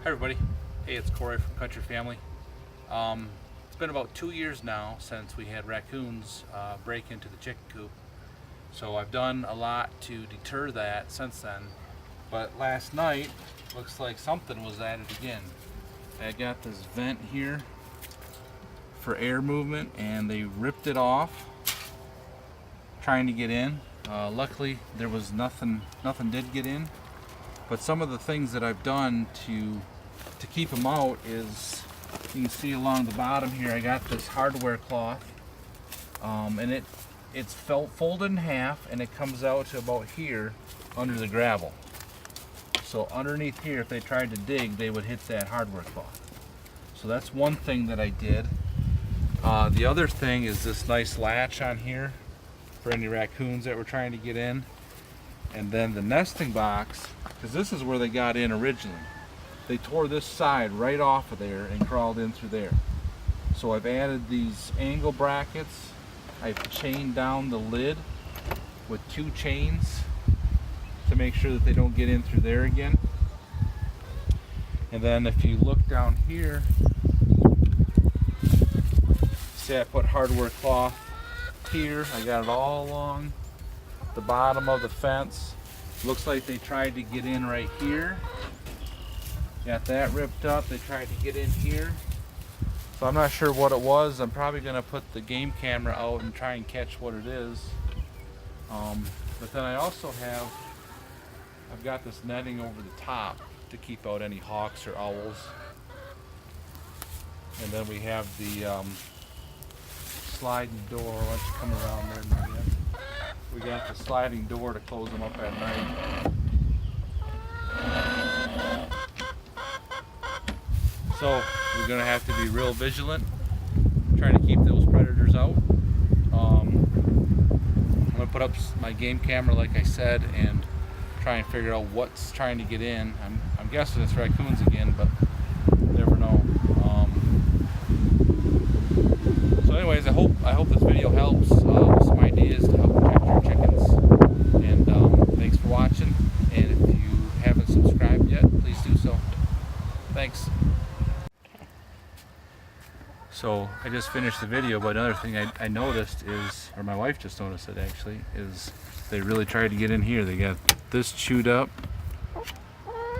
Hi everybody. Hey, it's Corey from Country Family. It's been about 2 years now since we had raccoons break into the chicken coop. So I've done a lot to deter that since then. But last night, looks like something was added again. I got this vent here for air movement and they ripped it off trying to get in. Luckily there was nothing did get in. But some of the things that I've done to keep them out is, you can see along the bottom here, I got this hardware cloth, and it's folded in half, and it comes out to about here under the gravel. So underneath here, if they tried to dig, they would hit that hardware cloth. So that's one thing that I did. The other thing is this nice latch on here for any raccoons that were trying to get in. And then the nesting box, because this is where they got in originally. They tore this side right off of there and crawled in through there. So I've added these angle brackets. I've chained down the lid with 2 chains to make sure that they don't get in through there again. And then if you look down here, see I put hardware cloth here. I got it all along the bottom of the fence. Looks like they tried to get in right here. Got that ripped up. They tried to get in here. So I'm not sure what it was. I'm probably going to put the game camera out and try and catch what it is. But then I also I've got this netting over the top to keep out any hawks or owls. And then we have the sliding door. Why don't you come around there, Maria? We got the sliding door to close them up at night. So we're going to have to be real vigilant, trying to keep those predators out. I'm going to put up my game camera like I said and try and figure out what's trying to get in. I'm guessing it's raccoons again, but you never know. So anyways, I hope this video helps with some ideas to help protect your chickens. And thanks for watching. And if you haven't subscribed yet, please do so. Thanks. So I just finished the video, but another thing I noticed is, or my wife just noticed it actually, is they really tried to get in here. They got this chewed up.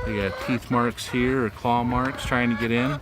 They got teeth marks here or claw marks trying to get in.